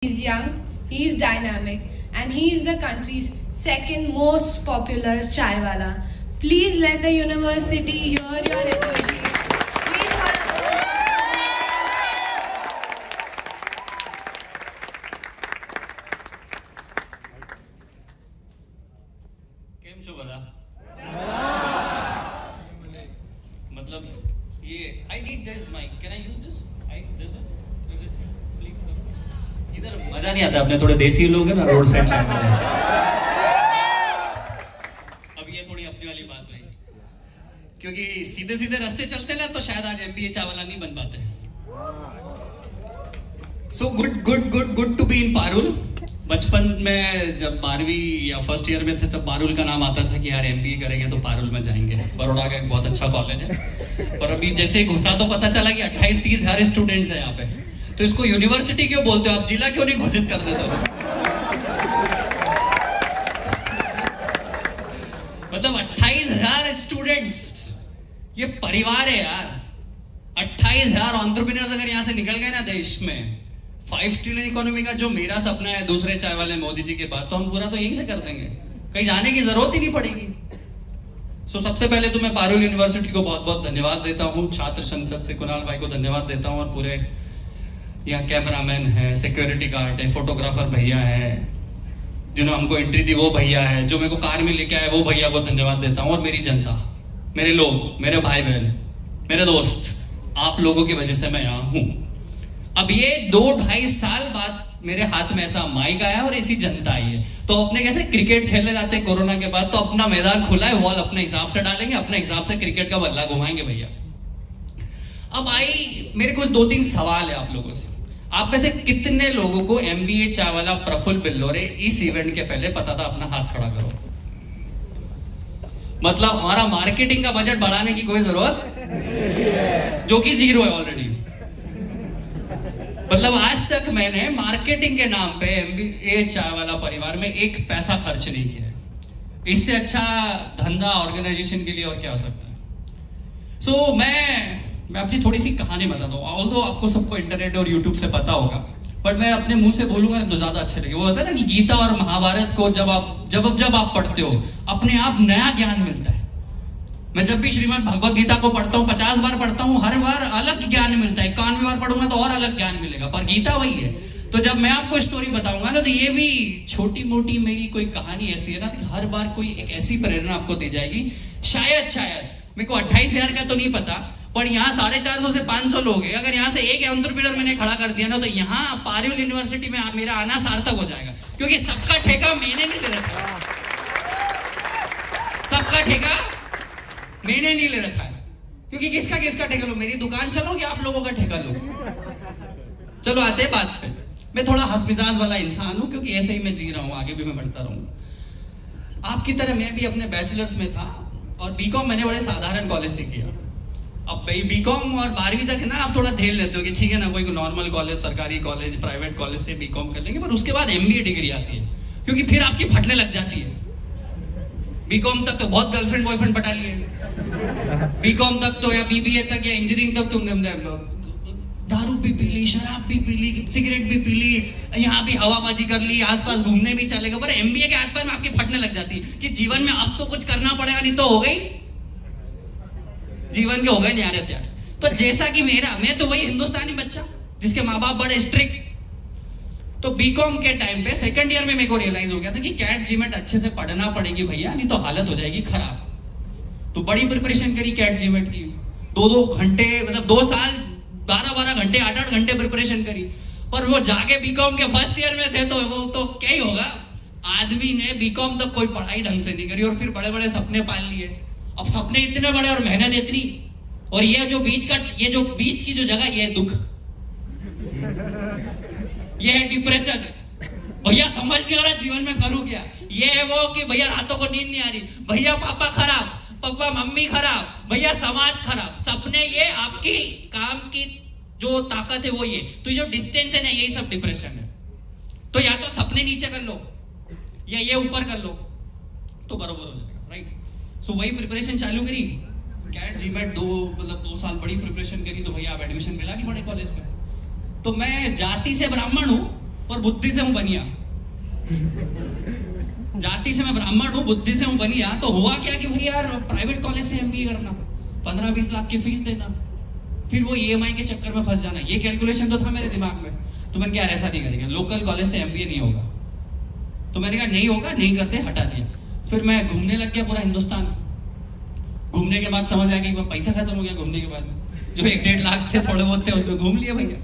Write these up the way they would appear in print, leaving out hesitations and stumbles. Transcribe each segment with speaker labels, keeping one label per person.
Speaker 1: He's young, he's dynamic, and he is the country's second most popular chaiwala. Please let the university hear your energy. Please welcome.
Speaker 2: केम छो बता मतलब ये I need this mic can I use this I this is it please इधर मजा नहीं आता अपने थोड़े देसी लोग हैं ना रोड साइड से अब ये थोड़ी अपनी वाली बात हुई क्योंकि सीधे सीधे रास्ते चलते ना तो शायद आज एमबीए चावला नहीं बन पाते so good to be in Parul बचपन में जब 12वीं या फर्स्ट ईयर में थे तब पारुल का नाम आता था कि यार एमबीए करेंगे तो पारुल में जाएंगे बड़ौदा का एक बहुत अच्छा कॉलेज है पर अभी जैसे ही घुसा तो पता चला कि 28-30 हज़ार स्टूडेंट्स हैं यहाँ पे तो इसको यूनिवर्सिटी क्यों बोलते हो आप जिला क्यों नहीं घोषित कर देते हो मतलब 28,000 स्टूडेंट्स ये परिवार है यार 28,000 एंटरप्रेन्योर्स अगर यहाँ से निकल गए ना देश में 5 ट्रिलियन इकोनॉमी का जो मेरा सपना है दूसरे चाय वाले मोदी जी के बाद तो हम पूरा तो यहीं से कर देंगे कहीं जाने की जरूरत ही नहीं पड़ेगी सो सबसे पहले तो मैं पारुल यूनिवर्सिटी को बहुत बहुत धन्यवाद देता हूँ छात्र संसद से कुणाल भाई को धन्यवाद देता हूँ और पूरे यहाँ कैमरामैन है सिक्योरिटी गार्ड है फोटोग्राफर भैया है जिन्होंने हमको एंट्री दी वो भैया है जो मेरे को कार में लेके आए वो भैया को धन्यवाद देता हूँ और मेरी जनता मेरे लोग मेरे भाई बहन मेरे दोस्त आप लोगों की वजह से मैं यहाँ हूँ अब ये 2-2.5 साल बाद मेरे हाथ में ऐसा माइक आया और ऐसी जनता आई है तो अपने कैसे क्रिकेट खेलने जाते हैं कोरोना के बाद तो अपना मैदान खुला है वॉल अपने हिसाब से डालेंगे अपने हिसाब से क्रिकेट का बल्ला घुमाएंगे भैया अब आई मेरे कुछ 2-3 सवाल है आप लोगों से आप में से कितने लोगों को एमबीए चावला प्रफुल्ल बिल्लोरे इस इवेंट के पहले पता था अपना हाथ खड़ा करो मतलब हमारा मार्केटिंग का बजट बढ़ाने की कोई जरूरत जो कि 0 है ऑलरेडी मतलब आज तक मैंने मार्केटिंग के नाम पे एमबीए चाय वाला परिवार में एक पैसा खर्च नहीं किया इससे अच्छा धंधा ऑर्गेनाइजेशन के लिए और क्या हो सकता है सो मैं अपनी थोड़ी सी कहानी बताता हूँ ऑल्दो आपको सबको इंटरनेट और यूट्यूब से पता होगा बट मैं अपने मुंह से बोलूंगा तो ज्यादा अच्छे लगे वो होता है ना कि गीता और महाभारत को जब आप पढ़ते हो अपने आप नया ज्ञान मिलता है मैं जब भी श्रीमद् भगवत गीता को पढ़ता हूँ 50 बार पढ़ता हूँ हर बार अलग ज्ञान मिलता है 91 बार पढ़ूंगा तो और अलग ज्ञान मिलेगा पर गीता वही है तो जब मैं आपको स्टोरी बताऊंगा ना तो ये भी छोटी मोटी मेरी कोई कहानी ऐसी है ना कि हर बार कोई एक ऐसी प्रेरणा आपको दी जाएगी शायद मेरे को 28,000 का तो नहीं पता पर यहाँ 450 से 500 लोग हैं अगर यहाँ से एक एंटरप्रेन्योर मैंने खड़ा कर दिया ना तो यहाँ पारुल यूनिवर्सिटी में मेरा आना सार्थक हो जाएगा क्योंकि सबका ठेका मैंने नहीं ले रखा सबका ठेका मैंने नहीं ले रखा है क्योंकि किसका ठेका लो मेरी दुकान चलो कि आप लोगों का ठेका लो चलो आते हैं बात पे मैं थोड़ा हंसमिजाज वाला इंसान हूं क्योंकि ऐसे ही मैं जी रहा हूं आगे भी मैं बढ़ता रहूंगा आपकी तरह मैं भी अपने बैचलर्स में था और बीकॉम मैंने बड़े साधारण कॉलेज से किया अब बीकॉम और 12वीं तक है ना आप थोड़ा झेल लेते हो कि ठीक है ना कोई नॉर्मल कॉलेज सरकारी कॉलेज प्राइवेट कॉलेज से बीकॉम कर लेंगे पर उसके बाद एमबीए डिग्री आती है क्योंकि फिर आपकी फटने लग जाती है बीकॉम तक तो बहुत गर्लफ्रेंड बॉयफ्रेंड पटा लिए बीकॉम तक तो या बीबीए तक या इंजीनियरिंग तक तुमने दारू भी पी ली शराब भी पी ली सिगरेट भी पी ली यहाँ भी हवाबाजी कर ली आसपास घूमने भी चलेगा पर एमबीए के हाथ पर में आपकी फटने लग जाती है कि जीवन में अब तो कुछ करना पड़ेगा नहीं तो हो गई जीवन के हो गए न्यारे त्यारे तो जैसा कि मैं तो वही हिंदुस्तानी बच्चा जिसके माँ बाप बड़े स्ट्रिक्ट तो बीकॉम के टाइम पे सेकंड ईयर में मेरे को रियलाइज हो गया था कि कैट जीमेट अच्छे से पढ़ना पड़ेगी भैया नहीं तो हालत हो जाएगी खराब तो बड़ी प्रिपरेशन करी कैट जीमेट की 2-2 घंटे मतलब 2 साल 12-12 घंटे 8-8 घंटे प्रिपरेशन करी पर वो जाके बीकॉम के फर्स्ट ईयर में थे तो वो तो क्या ही होगा आदमी ने बीकॉम तक कोई पढ़ाई ढंग से नहीं करी और फिर बड़े बड़े सपने पाल लिए अब सपने इतने बड़े और मेहनत इतनी और ये जो बीच की जो जगह ये दुख ये है डिप्रेशन भैया समझ नहीं आ रहा जीवन में करूं क्या ये है वो कि भैया रातों को नींद नहीं आ रही भैया पापा खराब पापा मम्मी खराब भैया समाज खराब सपने ये आपकी काम की जो ताकत है वो ये तो जो डिस्टेंस है ना यही सब डिप्रेशन है तो या तो सपने नीचे कर लो या ये ऊपर कर लो तो बरोबर हो जाएगा राइट सो वही प्रिपरेशन चालू करी कैट जीमेट 2 साल बड़ी प्रिपरेशन करी तो भैया अब एडमिशन मिला नहीं बड़े कॉलेज में तो मैं जाति से ब्राह्मण हूँ और बुद्धि से हूं बनिया। जाति से मैं ब्राह्मण हूं, बुद्धि से हूं बनिया। तो हुआ क्या कि भाई यार प्राइवेट कॉलेज से एमबीए करना, 15-20 लाख की फीस देना, फिर वो ईएमआई के चक्कर में फंस जाना। ये कैलकुलेशन तो था मेरे दिमाग में। तो मैंने कहा ऐसा नहीं करेंगे, लोकल कॉलेज से एमबीए नहीं होगा। तो मैंने कहा नहीं होगा, नहीं करते, हटा दिया। फिर मैं घूमने लग गया पूरा हिंदुस्तान। घूमने के बाद समझ आया कि पैसा खत्म हो गया। घूमने के बाद में जो 1-1.5 लाख थे थोड़े बहुत थे, उसमें घूम लिया भैया।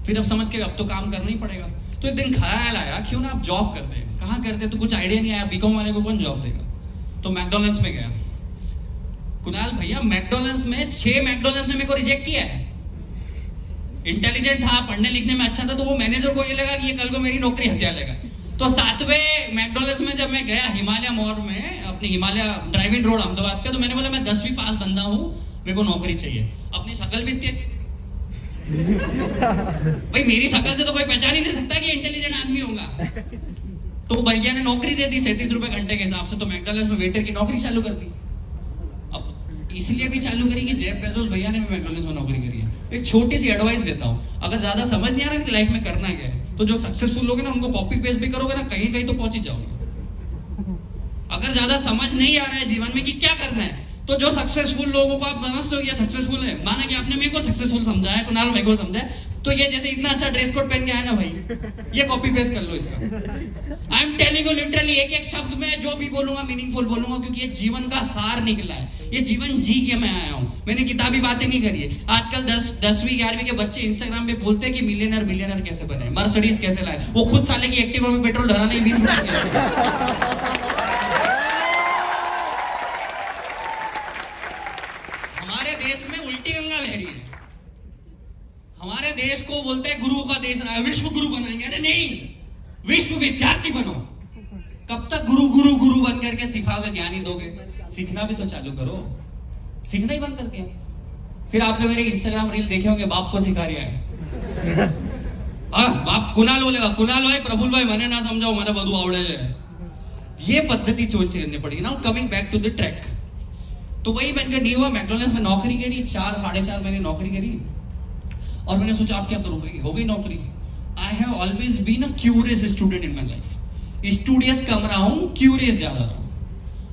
Speaker 2: फिर अब समझ के अब तो काम करना ही पड़ेगा। तो एक दिन ख्याल आया क्यों ना आप जॉब करते हैं। कहाँ करते? तो कुछ आइडिया नहीं आया, बीकॉम वाले को कौन जॉब देगा। तो मैकडोनल्ड्स में गया। कुणाल भैया मैकडोनल्ड्स में 6 मैकडोनल्ड्स ने मेरे को रिजेक्ट किया है। इंटेलिजेंट था, पढ़ने लिखने में अच्छा था, तो वो मैनेजर को ये लगा कि ये कल को मेरी नौकरी हत्या लेगा। तो 7वें मैकडोनल्ड्स में जब मैं गया हिमालय मॉल में, अपनी हिमालय ड्राइव इन रोड अहमदाबाद पे, तो मैंने बोला मैं 10वीं पास बंदा हूँ, मेरे को नौकरी चाहिए। अपनी शक्ल भी इतनी अच्छी भाई, मेरी शक्ल से तो कोई पहचान ही नहीं सकता कि इंटेलिजेंट आदमी होगा। तो भैया ने नौकरी दे दी 37 रुपए घंटे के हिसाब से। तो मैकडोनल्ड्स में वेटर की नौकरी चालू कर दी। अब इसलिए भी चालू करी कि जेफ बेजोस भैया ने मैकडोनल्ड्स में नौकरी करी है। एक छोटी सी एडवाइस देता हूँ, अगर ज्यादा समझ नहीं आ रहा कि लाइफ में करना क्या है, तो जो सक्सेसफुल लोग हैं ना, उनको कॉपी पेस्ट भी करोगे ना, कहीं कहीं तो पहुंच ही जाओगे। अगर ज्यादा समझ नहीं आ रहा है जीवन में कि क्या करना है, तो जो सक्सेसफुल लोगों को आप समझते हो ये सक्सेसफुल है, माना कि आपने मेरे को सक्सेसफुल समझा है, कुणाल भाई को समझा है, तो ये जैसे इतना अच्छा ड्रेस कोड पहन के आया ना भाई, ये कॉपी पेस्ट कर लो इसका। आई एम टेलिंग यू लिटरली, एक एक शब्द में जो भी बोलूंगा मीनिंगफुल बोलूंगा, क्योंकि ये जीवन का सार निकला है। ये जीवन जी के मैं आया हूं, मैंने किताबी बातें नहीं करी है। आजकल 10वीं 11वीं के बच्चे इंस्टाग्राम पे बोलते हैं कि मिलियनर कैसे बने, मर्सिडीज कैसे लाए। वो खुद साले की एक्टिवा में पेट्रोल डराने 20 मिनट। हमारे देश में उल्टी गंगा बह रही है। हमारे देश को बोलते हैं गुरुओं का देश रहा है, विश्व गुरु बनाएंगे। अरे नहीं, विश्व विद्यार्थी बनो। कब तक गुरु गुरु गुरु बन करके सिखाओगे, ज्ञानी दोगे? सीखना भी तो चालू करो। सीखना ही बंद कर दिया। फिर आपने मेरे इंस्टाग्राम रील देखे होंगे, बाप को सिखा रहा है। बाप कुणाल बोलेगा, कुणाल भाई प्रफुल भाई मैंने ना समझाओ, मैंने बधु आवड़े है। ये पद्धति चेंज करनी पड़ेगी ना। Coming back to the track, तो वही मैंने नहीं हुआ। मैकडोनल्ड्स में नौकरी करी, 4-4.5 महीने नौकरी करी, और मैंने सोचा आप क्या करूं भाई, हो गई नौकरी। I have always been a curious student in my life. Studious कम रहा हूं, क्यूरियस ज्यादा रहा हूं।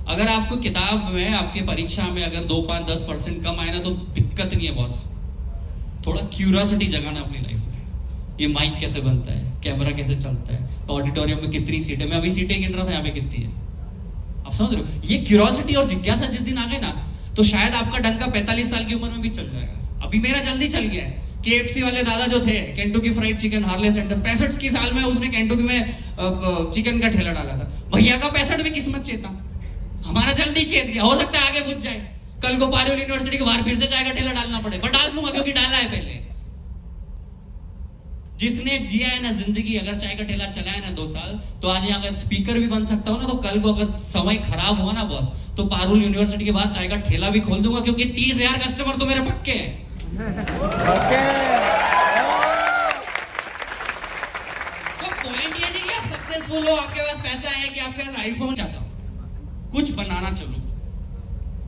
Speaker 2: अगर आपको किताब में, आपके परीक्षा में अगर 2-5-10% कम आए ना, तो दिक्कत नहीं है बॉस। थोड़ा क्यूरियोसिटी जगाना अपनी लाइफ में। ये माइक कैसे बनता है, कैमरा कैसे चलता है, ऑडिटोरियम में कितनी सीटें, मैं अभी सीटें गिन रहा था, यहाँ पे कितनी है आप समझ रहे हो। ये क्यूरियोसिटी और जिज्ञासा जिस दिन आ गए ना, तो शायद आपका डंका 45 साल की उम्र में भी चल जाएगा। अभी मेरा जल्दी चल गया है। KFC वाले दादा जो थे, Kentucky fried chicken, Harley Sanders, 65 की साल में उसने केंटुकी में चिकन का ठेला डाला था। भैया का 65 में किस्मत चेता, हमारा जल्दी चेत गया। हो सकता है आगे बुझ जाए, कल को पारुल यूनिवर्सिटी के बाहर फिर से चाय का ठेला डालना पड़े, पर डाल दूंगा क्योंकि डाला है पहले। जिसने जिया है ना जिंदगी, अगर चाय का ठेला चला है ना 2 साल, तो आज यहाँ अगर स्पीकर भी बन सकता हो ना, तो कल को अगर समय खराब हुआ ना बॉस, तो पारुल यूनिवर्सिटी के बाहर चाय का ठेला भी खोल दूंगा, क्योंकि 30,000 कस्टमर तो मेरे पक्के हैं। तो पॉइंट ये नहीं कि आप सक्सेसफुल हो, आपके पास पैसा है, कि आपके पास आईफोन चाहता हो, कुछ बनाना चलो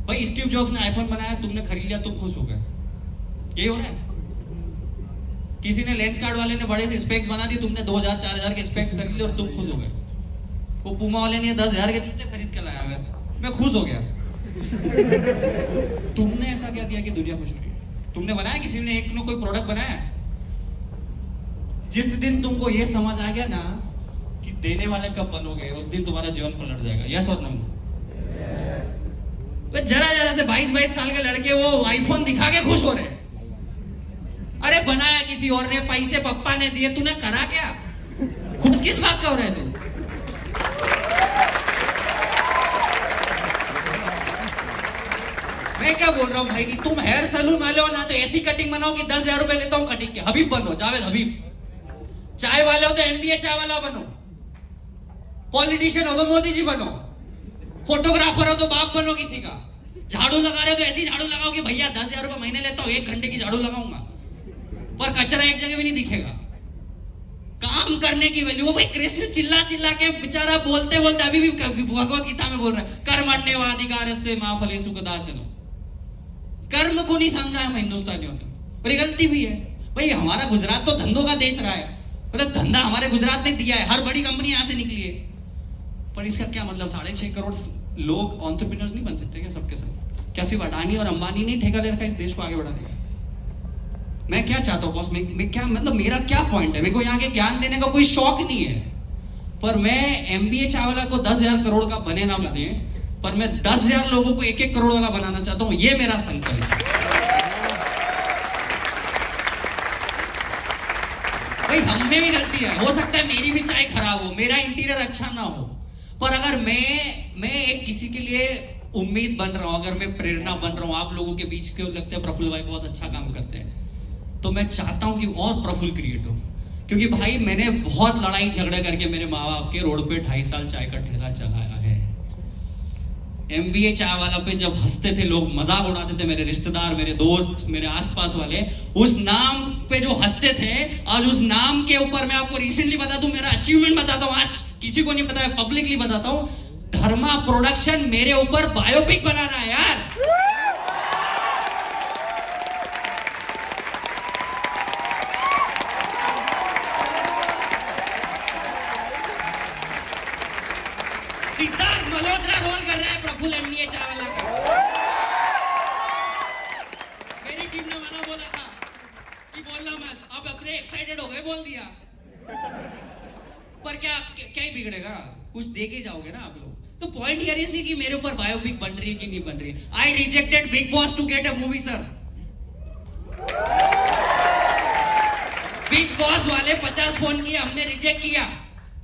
Speaker 2: भाई। स्टीव जॉब्स ने आईफोन बनाया, तुमने खरीद लिया, तुम खुश हो गए, यही हो रहा है। किसी ने लेंस कार्ड वाले ने बड़े से स्पेक्स बना दी, तुमने 2,000-4,000 के स्पेक्स खरीद लिए और तुम खुश हो गए। वो पूमा वाले ने 10,000 के जूते खरीद के लाया हुआ, मैं खुश हो गया। तुमने ऐसा क्या दिया कि दुनिया खुश हो गई? तुमने बनाया, किसी ने एक ने कोई प्रोडक्ट बनाया? जिस दिन तुमको ये समझ आ गया ना कि देने वाले कब बनोगे, उस दिन तुम्हारा जीवन पलट जाएगा। यस और नो? जरा से 22-22 साल के लड़के वो आईफोन दिखा के खुश हो रहे। अरे बनाया किसी और ने, पैसे पप्पा ने दिए, तूने करा क्या? खुश किस बात का हो रहे तुम? मैं क्या बोल रहा हूँ भाई, कि तुम हेयर सैलून वाले हो ना, तो ऐसी कटिंग बनाओ कि 10,000 रुपए लेता हूँ कटिंग के। हबीब बनो, जावेद हबीब। चाय वाले हो तो MBA चाय वाला बनो। पॉलिटिशियन हो तो मोदी जी बनो। फोटोग्राफर हो तो बाप बनो किसी का। झाड़ू लगा रहे हो तो ऐसी झाड़ू लगाओ कि भैया 10,000 रुपए महीने लेता हूँ, 1 घंटे की झाड़ू लगाऊंगा, पर कचरा एक जगह भी नहीं दिखेगा। काम करने की वैल्यू। वो भाई कृष्ण चिल्ला चिल्ला के बेचारा बोलते बोलते अभी भी भगवत गीता में बोल रहा है, कर्मण्येवाधिकारस्ते मा फलेषु कदाचन। कर्म को नहीं समझा हम हिंदुस्तानियों ने, और ये गलती भी है भाई। हमारा गुजरात तो धंधों का देश रहा है, मतलब धंधा हमारे गुजरात ने दिया है, हर बड़ी कंपनी यहां से निकली है। पर इसका क्या मतलब 6.5 करोड़ लोग एंटरप्रेन्योर्स नहीं बन सकते क्या सबके सब? क्या सिर्फ अडानी और अंबानी ने ठेका ले रखा इस देश को आगे बढ़ा दिया? मैं क्या चाहता हूँ बॉस, मैं क्या मतलब मेरा क्या पॉइंट है? मेरे को यहाँ के ज्ञान देने का कोई शौक नहीं है, पर मैं MBA चावला को 10,000 करोड़ का बने ना बने, पर मैं 10,000 लोगों को 1-1 करोड़ वाला बनाना चाहता हूं। ये मेरा संकल्प है। भाई हम में भी गलती है, हो सकता है मेरी भी चाय खराब हो, मेरा इंटीरियर अच्छा ना हो, पर अगर मैं एक किसी के लिए उम्मीद बन रहा हूं, अगर मैं प्रेरणा बन रहा हूं, आप लोगों के बीच के लगता है प्रफुल्ल भाई बहुत अच्छा काम करते हैं, तो मैं चाहता हूं कि और प्रफुल्ल क्रिएट हो। क्योंकि भाई मैंने बहुत लड़ाई झगड़े करके मेरे माँ बाप के रोड पे 2.5 साल चाय का ठेला चलाया है। MBA चाय वाला पे जब हंसते थे लोग, मजाक उड़ाते थे मेरे रिश्तेदार, मेरे दोस्त, मेरे आसपास वाले, उस नाम पे जो हंसते थे, आज उस नाम के ऊपर मैं आपको रिसेंटली बता दूं, मेरा अचीवमेंट बताता हूं, आज किसी को नहीं पता है, पब्लिकली बताता हूं, धर्मा प्रोडक्शन मेरे ऊपर बायोपिक बना रहा है यार। सिद्धार्थ मल्होत्रा रोल कर रहा है प्रफुल्ल MBA चावला का। मेरी टीम ने मना बोला था कि बोलना मत, अब अपने एक्साइटेड हो गए, बोल दिया। पर क्या क्या ही बिगड़ेगा, कुछ दे के जाओगे ना आप लोग। तो पॉइंट हियर इज नहीं कि मेरे ऊपर बायोपिक बन रही है कि नहीं बन रही है। I rejected Bigg Boss to get a movie sir. Bigg Boss वाले 50 फोन किए, हमने रिजेक्ट किया।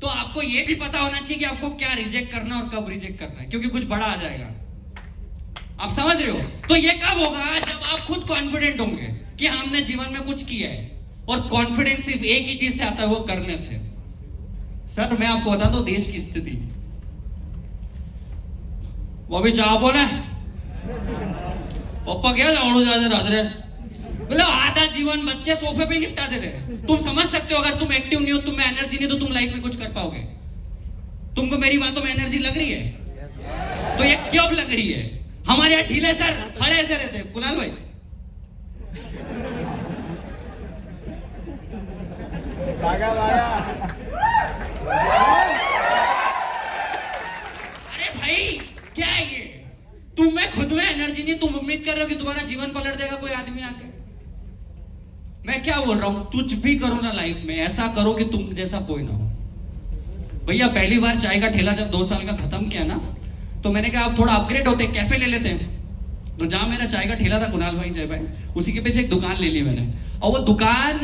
Speaker 2: तो आपको यह भी पता होना चाहिए कि आपको क्या रिजेक्ट करना और कब रिजेक्ट करना है, क्योंकि कुछ बड़ा आ जाएगा। आप समझ रहे हो? तो ये कब होगा? जब आप खुद कॉन्फिडेंट होंगे कि हमने जीवन में कुछ किया है। और कॉन्फिडेंस सिर्फ एक ही चीज से आता है, वो करने से। सर मैं आपको बता दूं देश की स्थिति, वो भी चाह बोले पप्पा क्या जाओ ज्यादा रात रहे, मतलब आधा जीवन बच्चे सोफे पे निपटा दे रहे। तुम समझ सकते हो, अगर तुम एक्टिव नहीं हो, तुम में एनर्जी नहीं, तो तुम लाइफ में कुछ कर पाओगे? तुमको मेरी बातों में एनर्जी लग रही है? तो ये क्यों लग रही है? हमारे यहाँ ढीले सर खड़े ऐसे रहते हैं। कुणाल भाई
Speaker 3: भागा भागा।
Speaker 2: अरे भाई क्या है ये? तुम में खुद में एनर्जी नहीं, तुम उम्मीद कर रहे हो कि तुम्हारा जीवन पलट देगा कोई आदमी आके। मैं क्या बोल रहा हूं, कुछ भी करो ना लाइफ में, ऐसा करो कि तुम जैसा कोई ना हो। भैया पहली बार चाय का ठेला जब 2 साल का खत्म किया ना, तो मैंने कहा अब थोड़ा अपग्रेड होते, कैफे ले लेते हैं। तो जहां मेरा चाय का ठेला था, कुणाल भाई जय भाई, उसी के पीछे एक दुकान ले ली मैंने। और वो दुकान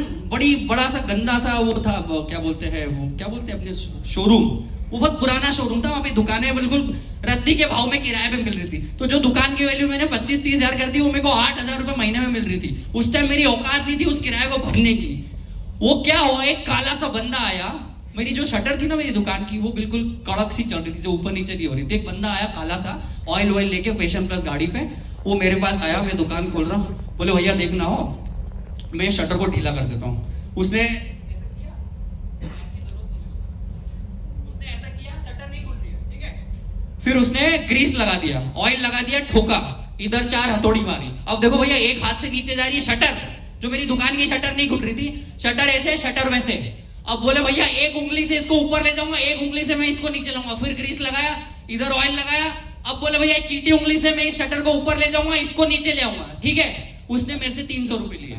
Speaker 2: बड़ा सा गंदा सा वो था, क्या बोलते हैं अपने शोरूम, वो बहुत पुराना शोरूम था। वहां पे दुकानें बिल्कुल रद्दी के भाव में किराए पे मिल रही थी। तो जो दुकान की वैल्यू मैंने 25-30 हजार कर दी, वो मेरे को 8,000 रुपए महीने में मिल रही थी। उस टाइम मेरी औकात नहीं थी उस किराए को भरने की। वो क्या हुआ, एक काला सा बंदा आया, मेरी जो शटर थी ना मेरी दुकान की, वो बिल्कुल कड़क सी चल रही थी, जो ऊपर नीचे नहीं हो रही थी। एक बंदा आया काला सा, ऑयल लेके पैशन प्लस गाड़ी पे, वो मेरे पास आया, मैं दुकान खोल रहा हूँ, बोले भैया देखना हो, मैं शटर को ढीला कर देता हूँ। उसने ऐसा किया, शटर नहीं खुल रही है, ठीक है। फिर उसने ग्रीस लगा दिया, ऑयल लगा दिया, ठोका, इधर 4 हथौड़ी मारी। अब देखो भैया एक हाथ से नीचे जा रही है शटर, जो मेरी दुकान की शटर नहीं खुल रही थी, शटर ऐसे शटर वैसे। अब बोले भैया एक उंगली से इसको ऊपर ले जाऊंगा, एक उंगली से मैं इसको नीचे लाऊंगा। फिर ग्रीस लगाया, इधर ऑयल लगाया। अब बोले भैया चीटी उंगली से मैं इस शटर को ऊपर ले जाऊंगा, इसको नीचे ले आऊंगा, ठीक है। उसने मेरे से 300 रुपए लिए।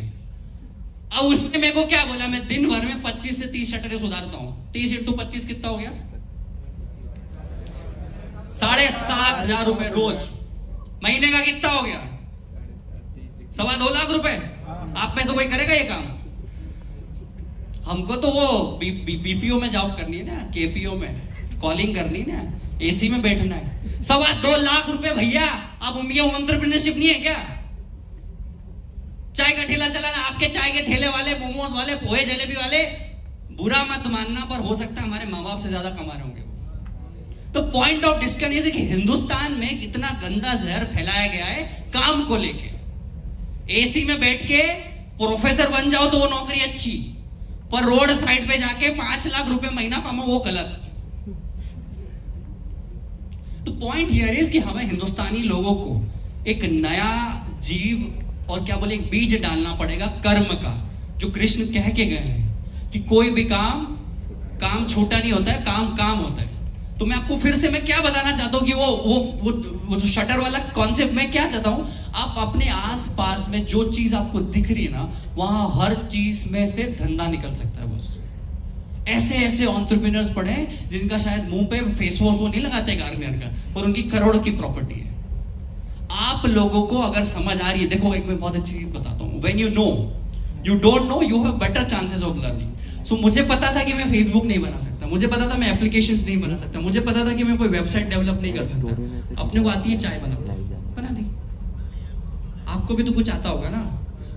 Speaker 2: अब उसने मेरे को क्या बोला, मैं दिन भर में 25 से 30 शटरें सुधारता हूं। 30 × 25 कितना हो गया? 7,500 रुपए रोज। महीने का कितना हो गया? 2.25 लाख रुपए। आप में से कोई करेगा ये काम? हमको तो वो बीपीओ में जॉब करनी है ना, केपीओ में कॉलिंग करनी है ना, एसी में बैठना है। 2.25 लाख रुपए भैया। अब ये एंटरप्रेन्योरशिप नहीं है क्या? चाय का ठेला चलाना, आपके चाय के ठेले वाले, मोमोज वाले, पोहे जलेबी वाले, बुरा मत मानना, पर हो सकता है हमारे माँ बाप से ज्यादा कमा रहे होंगे। तो पॉइंट ऑफ डिस्कशन ये है कि हिंदुस्तान में कितना गंदा जहर फैलाया गया है काम को लेके। एसी में बैठ के प्रोफेसर बन जाओ तो वो नौकरी अच्छी, पर रोड साइड पे जाके 5 लाख रुपए महीना कमाओ वो गलत। तो पॉइंट हियर इज कि हमें हिंदुस्तानी लोगों को एक नया जीव और क्या बोले एक बीज डालना पड़ेगा कर्म का, जो कृष्ण कह के गए हैं कि कोई भी काम छोटा नहीं होता है, काम होता है। तो मैं आपको फिर से मैं क्या बताना चाहता हूं कि वो जो शटर वाला कॉन्सेप्ट मैं क्या चाहता हूं, आप अपने आसपास में जो चीज आपको दिख रही है ना, वहां हर चीज में से धंधा निकल सकता है बस। ऐसे एंटरप्रेन्योर्स पड़े हैं जिनका शायद मुंह पे फेस वॉश वो नहीं लगाते गार्नियर का, पर उनकी करोड़ों की प्रॉपर्टी है। आप लोगों को अगर समझ आ रही है, देखो एक मैं बहुत अच्छी चीज बताता हूं, when you don't know you have better chances of learning. So मुझे पता था कि मैं फेसबुक नहीं बना सकता, मुझे पता था मैं एप्लीकेशंस नहीं बना सकता, मुझे पता था कि मैं कोई वेबसाइट डेवलप नहीं कर सकता। अपने को आती है चाय बना दी। आपको भी तो कुछ आता होगा ना।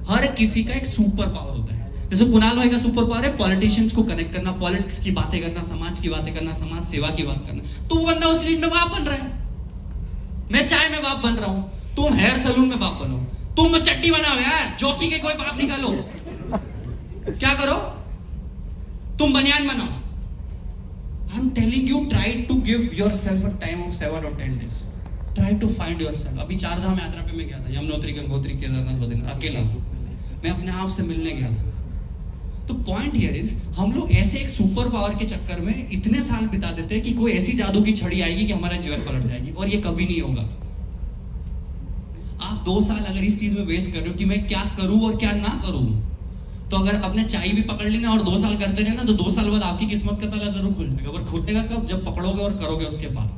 Speaker 2: हर किसी का एक सुपर पावर होता है। जैसे कुणाल भाई का सुपर पावर है पॉलिटिशियंस को कनेक्ट करना, पॉलिटिक्स की बातें करना, समाज की बातें करना, समाज सेवा की बात करना। तो वो बंदा उस लीग में बाप बन रहा है, मैं चाय में बाप बन रहा हूं, तुम हेयर सलून में बाप बनो, तुम चट्टी बनाओ यार, जॉकी के कोई बाप निकालो, क्या करो, तुम बनियान बनाओ। I am telling you, try to give yourself a time of 7 or 10 days. Try to find yourself. अभी 4 धाम यात्रा पे मैं गया था, यमुनोत्री, गंगोत्री, केदारनाथ, बद्रीनाथ, अकेला। मैं अपने आप से मिलने गया था। तो पॉइंट हियर इज, हम लोग ऐसे एक सुपर पावर के चक्कर में इतने साल बिता देते हैं कि कोई ऐसी जादू की छड़ी आएगी कि हमारा जीवन पलट जाएगी, और ये कभी नहीं होगा। आप 2 साल अगर इस चीज में वेस्ट कर रहे हो कि मैं क्या करूं और क्या ना करूं, तो अगर आपने चाय भी पकड़ ली ना और 2 साल करते रहे ना, तो 2 साल बाद आपकी किस्मत का ताला जरूर खुल जाएगा। पर खुलेगा कब? जब पकड़ोगे और करोगे उसके बाद।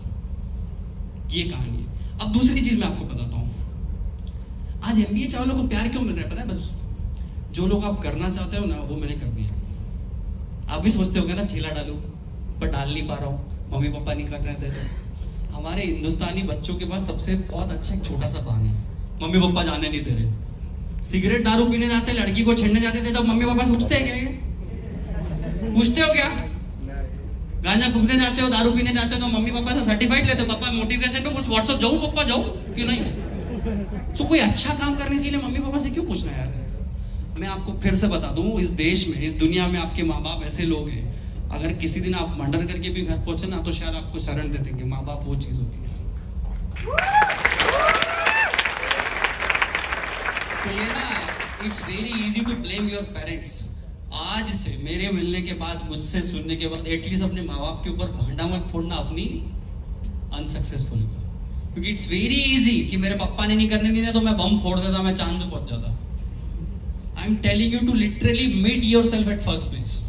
Speaker 2: ये कहानी है। अब दूसरी चीज मैं आपको बताता हूं, आज एमबीए चावलों को प्यार क्यों मिल रहा है पता है? बस जो लोग आप करना चाहते हो ना, वो मैंने कर दिया। आप भी सोचते होगे ना, ठेला डालूं पर डाल नहीं पा रहा हूं, मम्मी पापा नहीं कर रहे थे। हमारे हिंदुस्तानी बच्चों के पास सबसे बहुत अच्छा एक छोटा सा प्लान है, मम्मी पापा जाने नहीं दे रहे। सिगरेट दारू पीने जाते, लड़की को छेड़ने जाते थे, जब मम्मी पापा से पूछते हैं क्या? ये पूछते हो क्या? गांजा फूकने जाते हो, दारू पीने जाते हो, तो मम्मी पापा से सर्टिफाइड लेते हो, पापा मोटिवेशन पे कुछ व्हाट्सएप जाऊं, पापा जाऊं क्यों नहीं? तो कोई अच्छा काम करने के लिए मम्मी पापा से क्यों पूछना यार? मैं आपको फिर से बता दूं, इस देश में, इस दुनिया में आपके माँ बाप ऐसे लोग हैं, अगर किसी दिन आप मर्डर करके भी घर पहुंचे ना, तो शायद आपको शरण दे देंगे। माँ बाप वो चीज होती है। तो ये ना, it's very easy to blame your parents. आज से मेरे मिलने के बाद, मुझसे सुनने के बाद, एटलीस्ट अपने माँ बाप के ऊपर भांडा मत फोड़ना अपनी अनसक्सेसफुल का, क्योंकि इट्स वेरी इजी कि मेरे पापा ने नहीं करने दिया तो मैं बम फोड़ देता, मैं चांद पे पहुंच जाता। I am telling you to literally meet yourself at first place.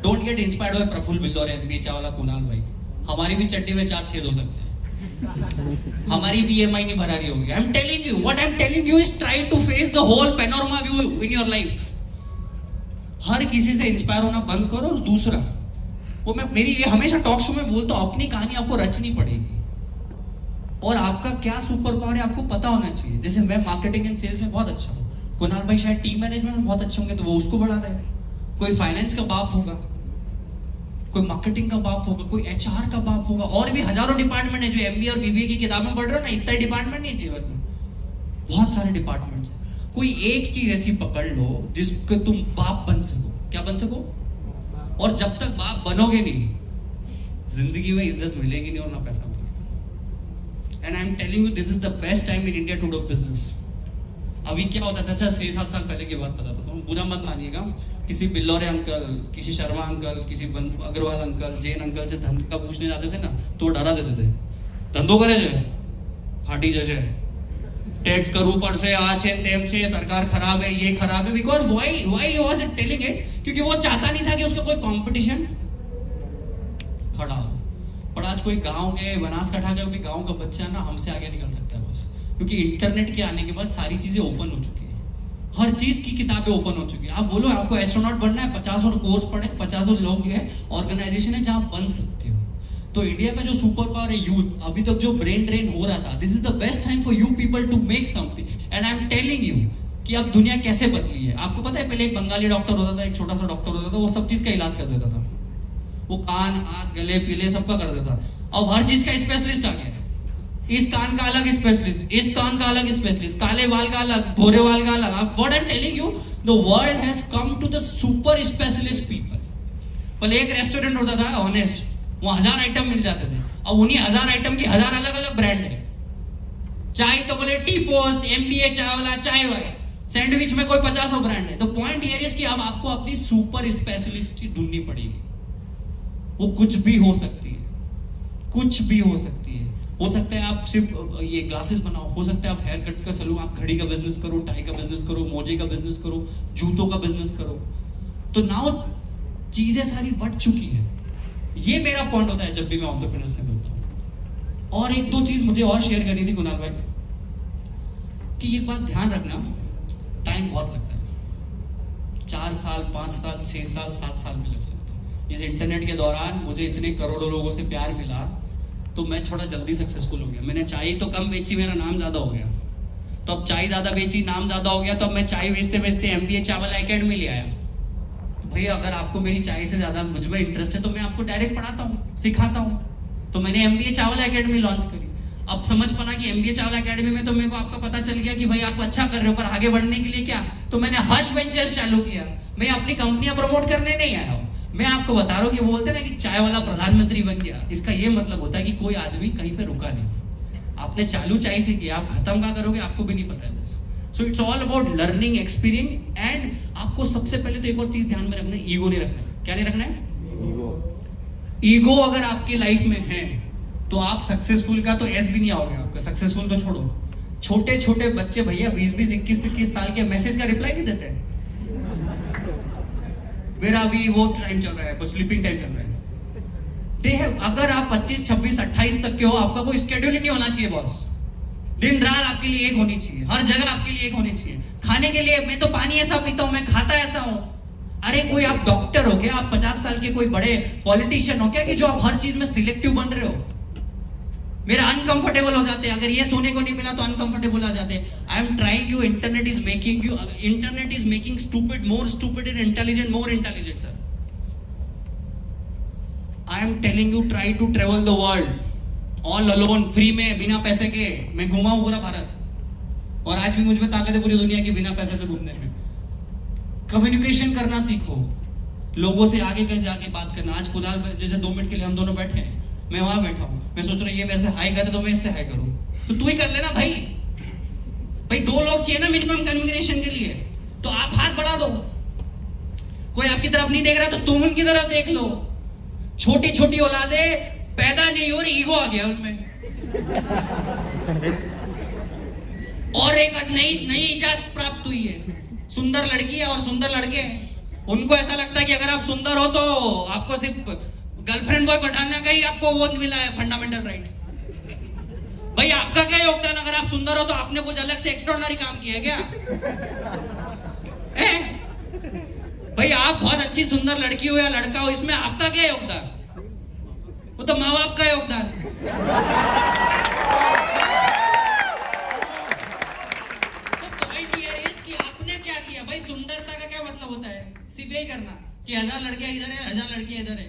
Speaker 2: Don't get inspired by Prafull Billore और एमबीए चावला, कुणाल भाई। हमारी भी चड्डी में 4 छेद हो सकते हैं, हमारी भी ईएमआई नहीं भरा रही होगी। I am telling you, what I am telling you is try to face the whole panorama view in your life. हर किसी से इंस्पायर होना बंद करो। और दूसरा, वो मैं मेरी ये हमेशा टॉक शो में बोलता हूं, अपनी कहानी आपको रचनी पड़ेगी, और आपका क्या सुपर पावर है आपको पता होना चाहिए। जैसे मैं मार्केटिंग एंड सेल्स में बहुत अच्छा हूं, कुणाल भाई शायद टीम मैनेजमेंट में बहुत अच्छे होंगे, तो वो उसको बढ़ा रहे हैं। कोई फाइनेंस का बाप होगा, कोई मार्केटिंग का बाप होगा, कोई एचआर का बाप होगा, और भी हजारों डिपार्टमेंट है। जो एमबीए और बीबीए की किताबें पढ़ रहे हो ना, इतना डिपार्टमेंट नहीं है जीवन में, बहुत सारे डिपार्टमेंट्स हैं। कोई एक चीज ऐसी पकड़ लो जिसको तुम बाप बन सको। क्या बन सको? और जब तक बाप बनोगे नहीं, जिंदगी में इज्जत मिलेगी नहीं और ना पैसा मिलेगा। And I am telling you, this is the best time in India to do business. अभी क्या होता था, अच्छा 6-7 साल पहले की बात बताता हूँ, बुरा मत मानिएगा। किसी बिल्लौरे अंकल, किसी शर्मा अंकल, किसी अग्रवाल अंकल, जैन अंकल से धंधे का पूछने जाते थे ना, तो डरा देते थे, धंधो करे जे फाटी जैसे, टैक्स करू पड़ से, आ छे तेम छे, सरकार खराब है, ये खराब है। Because why he was telling it, क्योंकि वो चाहता नहीं था कि उसका कोई कंपटीशन खड़ा हो। पर आज कोई गांव के, बनासकांठा के कोई गांव का बच्चा ना हमसे आगे निकल सकता है बस, क्योंकि इंटरनेट के आने के बाद सारी चीजें ओपन हो चुकी है, हर चीज की किताबें ओपन हो चुकी है। आप बोलो आपको एस्ट्रोनॉट बनना है, 50 कोर्स पढ़े, 50 लोग हैं, ऑर्गेनाइजेशन है जहां बन सकते हो। तो इंडिया का जो सुपर पावर है यूथ, अभी तक जो ब्रेन ड्रेन हो रहा था, this is the best time for you people to make something. And I am telling you कि अब दुनिया कैसे बदली है। आपको पता है, पहले एक बंगाली डॉक्टर होता था, एक छोटा सा डॉक्टर होता था, वो सब चीज का इलाज कर देता था, वो कान, हाथ, गले, पीले सबका कर देता। अब हर चीज का स्पेशलिस्ट आ गया है। इस कान का अलग स्पेशलिस्ट, इस कान का अलग स्पेशलिस्ट, काले बाल का अलग, भूरे बाल का अलग। What I am telling you, the world has come to the super specialist people. पहले एक रेस्टोरेंट होता था ऑनेस्ट, वहां 1000 आइटम मिल जाते थे, अब उन्हीं 1000 आइटम की 1000 अलग अलग ब्रांड है। चाय तो बोले टी पोस्ट, एमबीए चावला, चाय वाय, सैंडविच में कोई 50 ब्रांड है। तो पॉइंट ये है कि अब आपको अपनी सुपर स्पेशलिस्ट ढूंढनी पड़ेगी। वो कुछ भी हो सकती है, कुछ भी हो सकती है। हो सकता है आप सिर्फ ये ग्लासेस बनाओ, हो सकता है आप हेयर कट का सलून, आप घड़ी का बिजनेस करो, टाई का बिजनेस करो, मोजे का बिजनेस करो, जूतों का बिजनेस करो। तो नाउ चीजें सारी बढ़ चुकी है। ये मेरा पॉइंट होता है जब भी मैं एंटरप्रेन्योर से मिलता हूं। और एक दो चीज मुझे और शेयर करनी थी कुणाल भाई, कि एक बात ध्यान रखना, टाइम बहुत लगता है। 4 साल, 5 साल, 6 साल, 7 साल भी लग सकते हैं। इस इंटरनेट के दौरान मुझे इतने करोड़ों लोगों से प्यार मिला, तो मैं थोड़ा जल्दी सक्सेसफुल हो गया। मैंने चाय तो कम बेची, मेरा नाम ज्यादा हो गया। तो अब चाय ज्यादा बेची, नाम ज्यादा हो गया, तो अब मैं चाय बेचते बेचते MBA चावल एकेडमी ले आया। भाई अगर आपको मेरी चाय से ज्यादा मुझ में इंटरेस्ट है तो मैं आपको डायरेक्ट पढ़ाता हूँ, सिखाता हूँ। तो मैंने MBA चावल एकेडमी लॉन्च करी। अब समझ पाना कि MBA चावल एकेडमी में तो मेरे को आपका पता चल गया कि भाई आप अच्छा कर रहे हो, पर आगे बढ़ने के लिए क्या, तो मैंने हर्ष वेंचर्स चालू किया। मैं अपनी कंपनियां प्रमोट करने नहीं आया हूँ, मैं आपको बता रहा हूँ कि बोलते ना कि चाय वाला प्रधानमंत्री बन गया। इसका ये मतलब होता है कि कोई आदमी कहीं पे रुका नहीं। आपने चालू चाय से किया, आप खत्म क्या करोगे आपको भी नहीं पता है। So it's all about learning, experience. And आपको सबसे पहले तो एक और चीज ध्यान में रखना है, ईगो नहीं रखना है। क्या नहीं रखना है? ईगो अगर आपकी लाइफ में है तो आप सक्सेसफुल का तो एस भी नहीं आओगे आपका। सक्सेसफुल तो छोड़ो, छोटे छोटे बच्चे भैया 20-20, 21-21 साल के मैसेज का रिप्लाई नहीं देते। मेरा अभी वो टाइम चल रहा है, बस स्लीपिंग टाइम चल रहा है। अगर आप 25, 26, 28 तक के हो, आपका कोई स्केड्यूल ही नहीं होना चाहिए बॉस। दिन रात आपके लिए एक होनी चाहिए, हर जगह आपके लिए एक होनी चाहिए। खाने के लिए मैं तो पानी ऐसा पीता हूं, मैं खाता ऐसा हूं। अरे कोई आप डॉक्टर हो क्या, आप 50 साल के कोई बड़े पॉलिटिशियन हो क्या कि जो आप हर चीज में सिलेक्टिव बन रहे हो? मेरा अनकंफर्टेबल हो जाते हैं, अगर ये सोने को नहीं मिला तो अनकंफर्टेबल हो जाते हैं। I am trying you, internet is making stupid more stupid and intelligent more intelligent sir. I am telling you, try to travel the world all alone, free में, बिना पैसे के। मैं घुमा हूं पूरा भारत और आज भी मुझ में ताकत है पूरी दुनिया की बिना पैसे से घूमने में। कम्युनिकेशन करना सीखो, लोगों से आगे कर जाके बात करना। आज कुणाल जैसे 2 मिनट के लिए हम दोनों बैठे हैं, मैं वहां बैठा हूं, मैं सोच रहा हूं ये मेरे से हाई करे तो मैं इससे हाई करूं, तो तू ही कर लेना भाई। भाई 2 लोग चाहिए ना मिनिमम कम्युनिकेशन के लिए, तो आप हाथ बढ़ा दो। कोई आपकी तरफ नहीं देख रहा तो तुम उनकी तरफ देख लो। छोटी छोटी औलादे पैदा नहीं हो रही, ईगो आ गया उनमें। और एक नई इजाद प्राप्त हुई है, सुंदर लड़की है और सुंदर लड़के हैं। उनको ऐसा लगता है कि अगर आप सुंदर हो तो आपको सिर्फ गर्लफ्रेंड बॉय पठाने का ही आपको वो मिला है फंडामेंटल राइट। भाई आपका क्या योगदान, अगर आप सुंदर हो तो आपने कुछ अलग से एक्स्ट्राऑर्डिनरी काम किया है क्या? भाई आप बहुत अच्छी सुंदर लड़की हो या लड़का हो, इसमें आपका क्या योगदान? वो तो माँ बाप का योगदान। तो पॉइंट ये है कि आपने क्या किया। भाई सुंदरता का क्या मतलब होता है? सिर्फ यही करना कि 1000 लड़कियां इधर है, 1000 लड़कियां इधर है।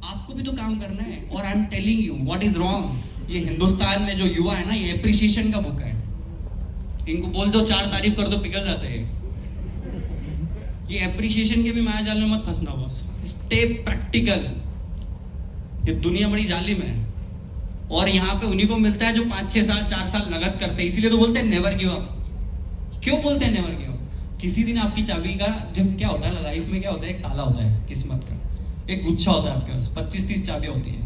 Speaker 2: आपको भी तो काम करना है। और आई am telling you what is wrong. ये हिंदुस्तान में जो युवा है ना, ये एप्रिसिएशन का भूखा है। इनको बोल दो 4 तारीफ कर दो, पिघल जाते हैं। ये एप्रिसिएशन के भी माया जाल में मत फंसना बॉस। Stay practical. ये दुनिया बड़ी जालिम है और यहाँ पे उन्हीं को मिलता है जो 5-6 साल 4 साल नगद करते हैं। इसीलिए तो बोलते हैं नेवर गिव अप। क्यों बोलते हैं नेवर गिव अप? किसी दिन आपकी चाबी का जब क्या होता है लाइफ में, क्या होता है, एक ताला होता है किस्मत का, एक गुच्छा होता है आपके पास, 25-30 चाबी होती है।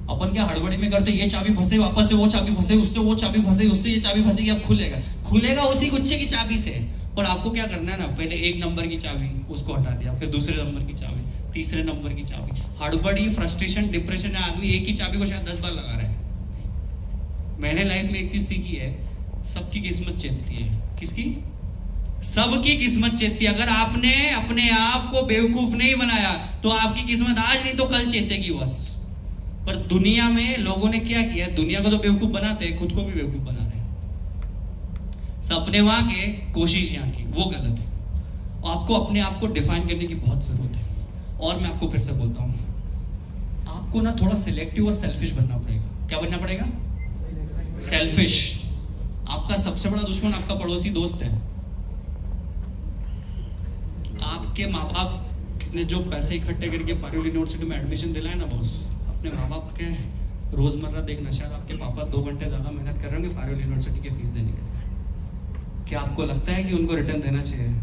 Speaker 2: अपन क्या हड़बड़ी में करते, ये चाबी फंसे, वापस से वो चाबी फंसे, उससे वो चाबी फंसे, उससे ये चाबी फंसेगी, अब खुलेगा उसी गुच्छे की चाबी से। पर आपको क्या करना है ना, पहले 1 नंबर की चाबी उसको हटा दिया, फिर दूसरे नंबर की चाबी, तीसरे नंबर की चाबी। हड़बड़ी, फ्रस्ट्रेशन, डिप्रेशन है, आदमी एक ही चाबी को शायद 10 बार लगा रहा है। मैंने लाइफ में एक चीज सीखी है, सबकी किस्मत चेतती है। किसकी? सबकी किस्मत चेतती है। अगर आपने अपने आप को बेवकूफ नहीं बनाया तो आपकी किस्मत आज नहीं तो कल चेतेगी बस। पर दुनिया में लोगों ने क्या किया, दुनिया को तो बेवकूफ बनाते हैं, खुद को भी बेवकूफ बना रहे हैं। सपने वहां के, कोशिश यहाँ की, वो गलत है। आपको अपने आप को डिफाइन करने की बहुत जरूरत है। और मैं आपको फिर से बोलता हूं, आपको ना थोड़ा सिलेक्टिव और सेल्फिश बनना पड़ेगा। क्या बनना पड़ेगा? सेल्फिश। आपका सबसे बड़ा दुश्मन आपका पड़ोसी दोस्त है। आपके माँ बाप ने जो पैसे इकट्ठे करके पारुल यूनिवर्सिटी में एडमिशन दिलाए ना बॉस, अपने माँ बाप के रोजमर्रा देखना, शायद आपके पापा 2 घंटे ज्यादा मेहनत कर रहे होंगे पारुल यूनिवर्सिटी की फीस देने के लिए। क्या आपको लगता है कि उनको रिटर्न देना चाहिए?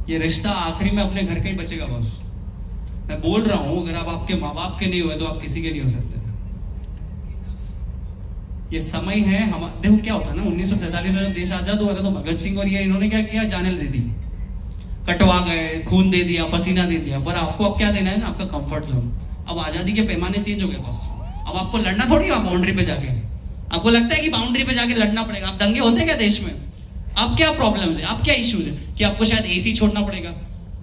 Speaker 2: ये रिश्ता आखिरी में अपने घर का ही बचेगा बॉस। मैं बोल रहा हूं, अगर आप आपके माँ बाप के नहीं हुए तो आप किसी के नहीं हो सकते। ये समय है हम देखो क्या होता है ना, 1947 में जब देश आजाद हुआ था तो भगत सिंह और ये इन्होंने क्या किया, जाने दे दी, कटवा गए, खून दे दिया, पसीना दे दिया। पर आपको अब क्या देना है ना, आपका कंफर्ट जोन। अब आजादी के पैमाने चेंज हो गए बॉस। अब आपको लड़ना थोड़ी है बाउंड्री पे जाके। आपको लगता है कि बाउंड्री पे जाके लड़ना पड़ेगा? अब दंगे होते हैं क्या देश में? अब क्या प्रॉब्लम्स है, अब क्या इश्यूज है कि आपको शायद एसी छोड़ना पड़ेगा,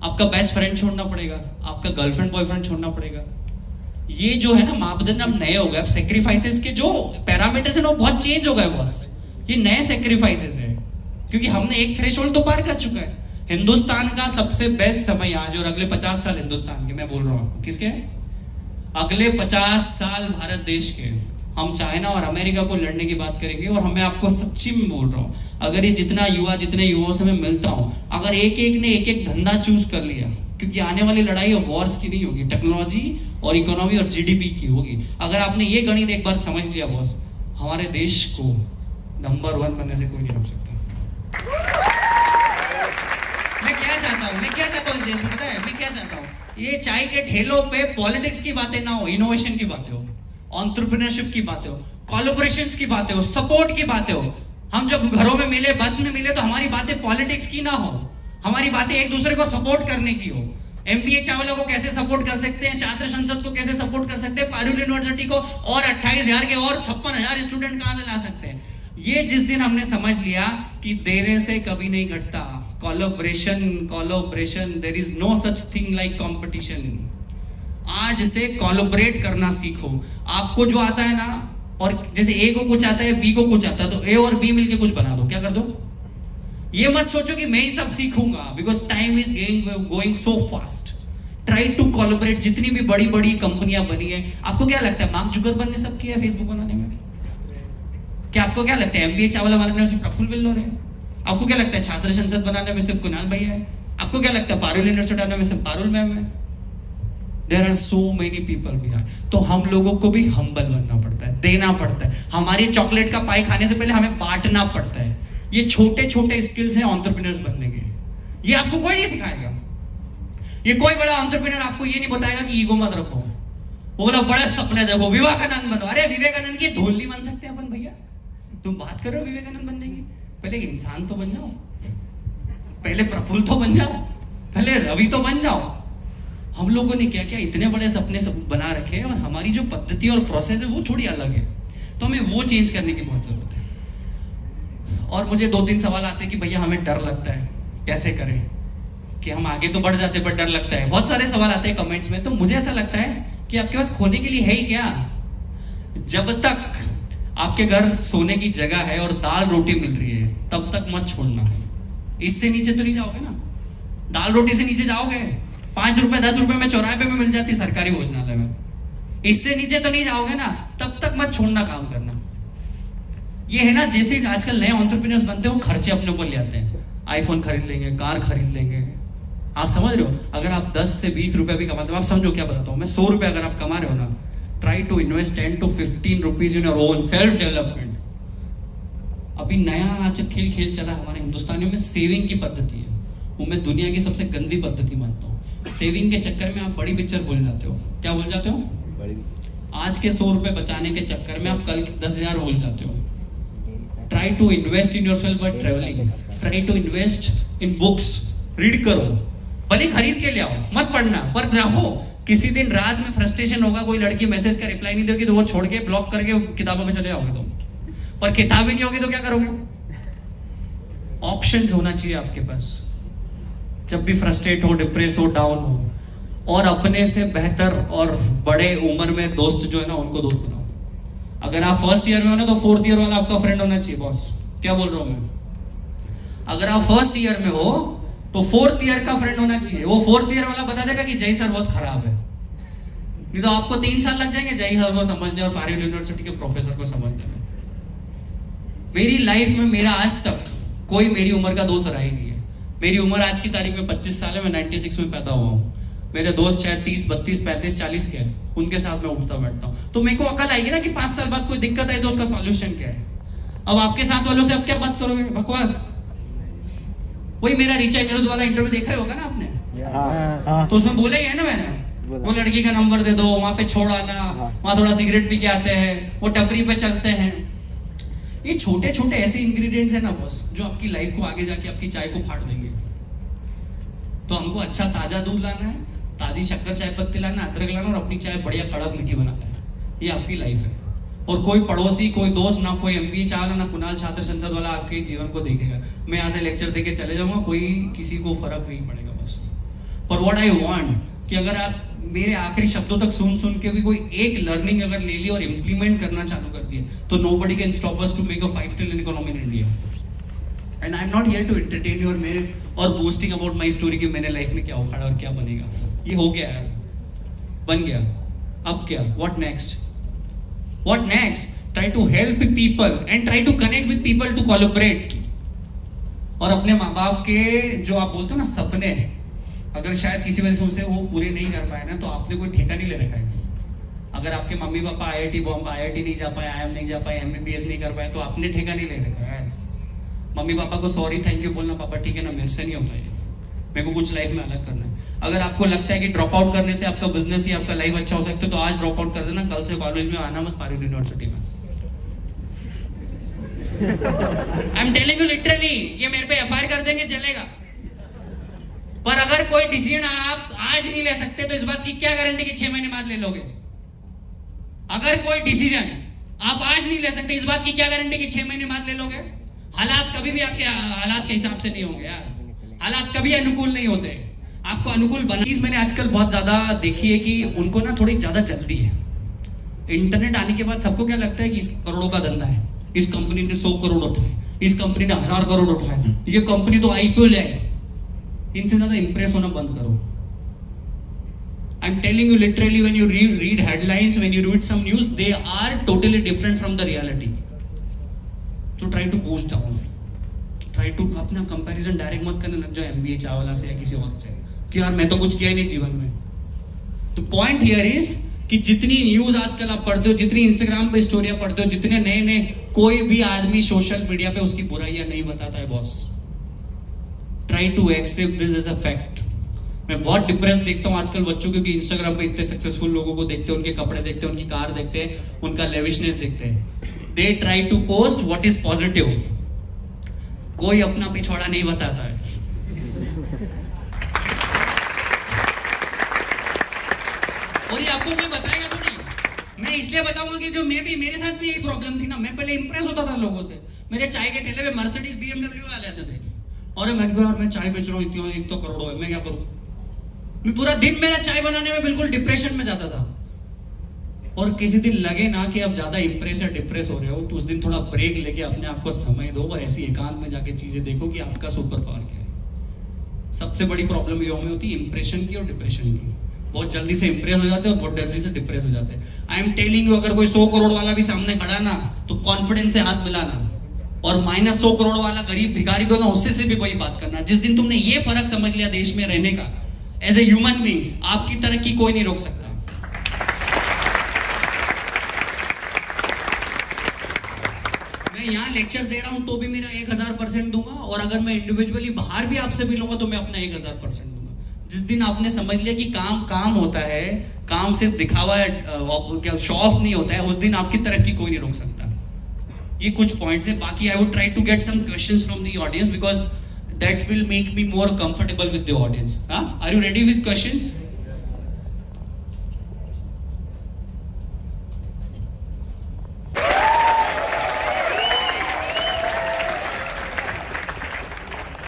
Speaker 2: आपका बेस्ट फ्रेंड छोड़ना पड़ेगा, आपका गर्लफ्रेंड बॉयफ्रेंड छोड़ना पड़ेगा। ये जो है ना मापदंड अब नए हो गए। अब सेक्रीफाइसेस के जो पैरामीटर्स है ना वो बहुत चेंज हो गए बॉस। ये नए सेक्रीफाइसेस है क्योंकि हमने एक थ्रेशोल्ड तो पार कर चुका है। हिंदुस्तान का सबसे बेस्ट समय आज और अगले 50 साल हिंदुस्तान के, मैं बोल रहा हूं किसके, अगले 50 साल भारत देश के। हम चाइना और अमेरिका को लड़ने की बात करेंगे और मैं आपको सच्ची में बोल रहा हूं, अगर ये जितने युवाओं से मैं मिलता हूं, अगर एक एक ने एक एक धंधा चूज कर लिया, क्योंकि आने वाली लड़ाई वॉर्स की नहीं होगी, टेक्नोलॉजी और इकोनॉमी और जीडीपी की होगी। अगर आपने ये गणित एक बार समझ लिया बॉस, हमारे देश को नंबर 1 बनने से कोई नहीं रोक सकता। मैं क्या चाहता हूं इस देश में, पता है मैं क्या चाहता हूं? ये चाय के ठेलों पे पॉलिटिक्स की बातें ना हो, इनोवेशन की बातें हो, एंटरप्रेन्योरशिप की बातें हो, कोलैबोरेशंस की बातें हो, सपोर्ट की बातें हो। हम जब घरों में मिले, बस में मिले, तो हमारी बातें पॉलिटिक्स की ना हो, हमारी बातें एक दूसरे को सपोर्ट करने की हो। एमबीए चावला को कैसे सपोर्ट कर सकते हैं, छात्र संसद को कैसे सपोर्ट कर सकते हैं, पारुल यूनिवर्सिटी को और 28,000 के और 56,000 स्टूडेंट कहां से ला सकते हैं। ये जिस दिन हमने समझ लिया कि देने से कभी नहीं घटता, collaboration, there is no such thing like competition. आज से कोलैबोरेट करना सीखो। आपको जो आता है ना, और जैसे ए को कुछ आता है, बी को कुछ आता है, तो ए और बी मिलके कुछ बना दो। क्या कर दो? ये मत सोचो कि मैं ही सब सीखूंगा, because time is going so fast. Try to collaborate. जितनी भी बड़ी बड़ी कंपनियां बनी है, आपको क्या लगता है मार्क जुकरबर्ग ने सब किया है फेसबुक बनाने में? क्या आपको क्या लगता है एमबीए चावला बनाने में सिर्फ प्रफुल्ल वेल्लोर है? आपको क्या लगता है छात्र संसद बनाने में सिर्फ कुणाल भैया है? आपको क्या लगता है पारुल यूनिवर्सिटी बनाने में सिर्फ पारुल मैम है? There are so many people behind. तो हम लोगों को भी हम्बल बनना पड़ता है, देना पड़ता है। हमारी चॉकलेट का पाई खाने से पहले हमें बांटना पड़ता है। ये छोटे छोटे स्किल्स हैं एंटरप्रेन्योर्स बनने के। ये आपको कोई नहीं सिखाएगा। ये कोई बड़ा एंटरप्रेन्योर आपको ये नहीं बताएगा कि ईगो मत रखो, वो बोला बड़े सपने देखो, विवेकानंद बनो। अरे विवेकानंद की धूल नहीं बन सकते अपन भैया। तुम बात कर रहे हो विवेकानंद बनने की? पहले इंसान तो बन जाओ, पहले प्रफुल्ल तो बन जाओ, पहले रवि तो बन जाओ। हम लोगों ने क्या क्या इतने बड़े सपने सब बना रखे हैं, और हमारी जो पद्धति और प्रोसेस है वो थोड़ी अलग है। तो हमें वो चेंज करने की बहुत जरूरत है। और मुझे 2-3 सवाल आते हैं कि भैया हमें डर लगता है, कैसे करें कि हम आगे तो बढ़ जाते हैं पर डर लगता है। बहुत सारे सवाल आते हैं कमेंट्स में। तो मुझे ऐसा लगता है कि आपके पास खोने के लिए है ही क्या? जब तक आपके घर सोने की जगह है और दाल रोटी मिल रही है, तब तक मत छोड़ना। इससे नीचे तो नहीं जाओगे ना। दाल रोटी से नीचे जाओगे, 5 रुपए 10 रुपए में चौराहे पे में मिल जाती सरकारी भोजनालय में। इससे नीचे तो नहीं जाओगे ना, तब तक मत छोड़ना काम करना। ये है ना, जैसे आजकल नए एंटरप्रेन्योर्स बनते हैं, वो खर्चे अपने ऊपर ले आते हैं। आईफोन खरीद लेंगे, कार खरीद लेंगे। आप समझ रहे हो? अगर आप 10 से 20 रुपए भी कमाते हो, आप समझो क्या बताता हूँ मैं, 100 रुपए अगर आप कमा रहे हो ना, try to invest 10 to 15 rupees in your own self development. अभी नया आज खेल चला हमारे हिंदुस्तानियों में, सेविंग की पद्धति है। वो मैं दुनिया की सबसे गंदी पद्धति मानता हूँ। सेविंग के चक्कर में आप बड़ी पिक्चर भूल जाते हो। क्या भूल जाते हो? आज के 100 रुपए बचाने के चक्कर में आप कल 10,000 भूल जाते हो। Try to invest in yourself by travelling. Try to invest in books. Read करो, भले खरीद के ले आओ, मत पढ़ना, पर रहो। किसी दिन रात में फ्रस्ट्रेशन होगा, कोई लड़की मैसेज का रिप्लाई नहीं देगी, तो वो छोड़ के ब्लॉक करके किताबों में चले आओगे तुम। पर किताबें नहीं होगी तो क्या करोगे? ऑप्शंस होना चाहिए आपके पास। जब भी फ्रस्ट्रेट हो, डिप्रेस हो, डाउन हो, और अपने से बेहतर और बड़े उम्र में दोस्त जो है ना, उनको दोस्त बनाओ। अगर आप फर्स्ट ईयर में हो ना, तो 4th ईयर वाला आपका फ्रेंड होना चाहिए बॉस। क्या बोल रहा हूं मैं? अगर आप फर्स्ट ईयर में हो तो 4th ईयर का फ्रेंड होना चाहिए। वो 4th ईयर वाला बता देगा कि जय सर बहुत खराब है, नहीं तो आपको 3 साल लग जाएंगे जय सर को समझने और पारुल यूनिवर्सिटी के प्रोफेसर को समझने में। मेरी लाइफ में मेरा आज तक कोई मेरी उम्र का दोस्त रहा ही नहीं है। मेरी उम्र आज की तारीख में 25 साल है। मैं 96 में पैदा हुआ हूँ। मेरे दोस्त शायद 30, 32, 35, 40 के हैं। उनके साथ मैं उठता बैठता हूँ। तो मेरे को अकल आएगी ना कि 5 साल बाद कोई दिक्कत आई तो उसका सॉल्यूशन क्या है। अब आपके साथ वालों से आप क्या बात करोगे? बकवास। वही मेरा रिचार्ज विरोध वाला इंटरव्यू देखा ही होगा ना आपने,
Speaker 3: हाँ
Speaker 2: तो उसमें बोले ही है ना मैंने, वो लड़की का नंबर दे दो, वहां पे छोड़ आना, वहां थोड़ा सिगरेट पी के आते हैं, वो टपरी पे चलते हैं। ये छोटे छोटे ऐसे इंग्रेडिएंट्स है ना बॉस, जो आपकी लाइफ को आगे जाके आपकी चाय को फाड़ देंगे। तो हमको अच्छा ताजा दूध लाना है, ताजी शक्कर चाय पत्ती लाना, अदरक लाना और अपनी चाय बढ़िया कड़क मीठी बनाना है। ये आपकी लाइफ है। और कोई पड़ोसी, कोई दोस्त, ना कोई एमबीए चाय वाला, ना कुणाल छात्र संसद वाला आपके जीवन को देखेगा। मैं यहाँ से लेक्चर देके चले जाऊंगा, कोई किसी को फर्क नहीं पड़ेगा बस। पर व्हाट आई वांट कि अगर आप मेरे आखिरी शब्दों तक सुन के भी कोई एक लर्निंग अगर ले ली और इम्प्लीमेंट करना चालू कर दिया, तो nobody can stop us to make a 5 trillion economy in India. And I am not here to entertain you और बूस्टिंग अबाउट माई स्टोरी कि मैंने लाइफ में क्या उखाड़ा और क्या बनेगा। ये हो गया यार, बन गया, अब क्या? What next? What next? Try to help people and try to connect with people to collaborate. और अपने माँ बाप के जो आप बोलते हो ना सपने, अगर शायद किसी वजह से उसे वो पूरे नहीं कर पाए ना, तो आपने कोई ठेका नहीं ले रखा है। अगर आपके मम्मी पापा IIT बॉम्बे नहीं जा पाए, IIM नहीं जा पाए, MBBS नहीं कर पाए, तो आपने ठेका नहीं ले रखा है। मम्मी पापा को सॉरी थैंक यू बोलना, पापा ठीक है ना, मेरे से नहीं होता ये, मेरे को कुछ लाइफ में अलग करना है। अगर आपको लगता है कि ड्रॉप आउट करने से आपका बिजनेस या आपका लाइफ अच्छा हो सकता है, तो आज ड्रॉप आउट कर देना, कल से कॉलेज में आना मत पारुल यूनिवर्सिटी में। आई एम टेलिंग यू लिटरली, ये मेरे पे FIR कर देंगे चलेगा। पर अगर कोई डिसीजन आप आज नहीं ले सकते, तो इस बात की क्या गारंटी कि 6 महीने बाद ले लोगे? अगर कोई डिसीजन आप आज नहीं ले सकते, इस बात की क्या गारंटी कि 6 महीने बाद ले लोगे? हालात कभी भी आपके हालात के हिसाब से नहीं होंगे यार, हालात कभी अनुकूल नहीं होते। आपको अनुकूल बना। चीज मैंने आजकल बहुत ज्यादा देखी है कि उनको ना थोड़ी ज्यादा जल्दी है। इंटरनेट आने के बाद सबको क्या लगता है कि इस करोड़ों का धंधा है, इस कंपनी ने 100 करोड़ उठाए, इस कंपनी ने 1000 करोड़ उठाए, ये कंपनी तो IPO ले आई। इनसे ज्यादा इंप्रेस होना बंद करो। I am telling you literally, when you read headlines, when you read some news, they are totally different from the reality. तो try to boost down, try to अपना कंपैरिजन डायरेक्ट मत करने लग जाओ MBA चावला से या किसी और से कि यार मैं तो कुछ किया ही नहीं जीवन में। तो पॉइंट हियर इज कि जितनी न्यूज आजकल आप पढ़ते हो, जितनी इंस्टाग्राम पे स्टोरियां पढ़ते हो, जितने नए कोई भी आदमी सोशल मीडिया पे उसकी बुराइयां नहीं बताता है boss. Try to accept this as a fact. मैं बहुत डिप्रेस देखता हूँ आजकल बच्चों, क्योंकि इंस्टाग्राम पे इतने सक्सेसफुल लोगों को देखते हैं, उनके कपड़े देखते हैं, उनकी कार देखते हैं, उनका लेविशनेस देखते हैं। They try to post what is positive. कोई अपना पिछवाड़ा नहीं बताता है। और ये आपको कोई बताएगा थोड़ी। मैं इसलिए बताऊंगा कि जो मेरे साथ भी यही प्रॉब्लम थी ना। मैं पहले इंप्रेस होता था लोगों से। मेरे चाय के ठेले पे मर्सिडीज BMW वाले आते थे, और मैं चाय बेच रहा हूँ, एक तो करोड़ों है, मैं क्या करूँ? मैं पूरा दिन मेरा चाय बनाने में बिल्कुल डिप्रेशन में जाता था। और किसी दिन लगे ना कि आप ज्यादा इंप्रेस या डिप्रेस हो रहे हो, तो उस दिन थोड़ा ब्रेक लेके अपने आप को समय दो और ऐसी एकांत में जाके चीजें देखो कि आपका सुपर पावर क्या है। सबसे बड़ी प्रॉब्लम ये में होती है इंप्रेशन की और डिप्रेशन की। बहुत जल्दी से इंप्रेस हो जाते हैं और बहुत जल्दी से डिप्रेस हो जाते हैं। आई एम टेलिंग यू, अगर कोई 100 करोड़ वाला भी सामने खड़ा ना, तो कॉन्फिडेंस से हाथ मिलाना, और -100 करोड़ वाला गरीब भिखारी भी होगा, उससे भी वही बात करना। जिस दिन तुमने ये फर्क समझ लिया देश में रहने का, एज ए ह्यूमन बीइंग, आपकी तरक्की कोई नहीं रोक सकता। मैं यहाँ लेक्चर दे रहा हूं तो भी मेरा 1000% दूंगा, और अगर मैं इंडिविजुअली बाहर भी आपसे मिलूंगा तो मैं अपना 1000% दूंगा। जिस दिन आपने समझ लिया कि काम होता है, काम सिर्फ दिखावा क्या शो ऑफ नहीं होता है, उस दिन आपकी तरक्की कोई नहीं रोक सकता। ये कुछ पॉइंट्स है। बाकी I would try to get some questions from the audience, because that will make me more comfortable with the audience. Are you ready with questions?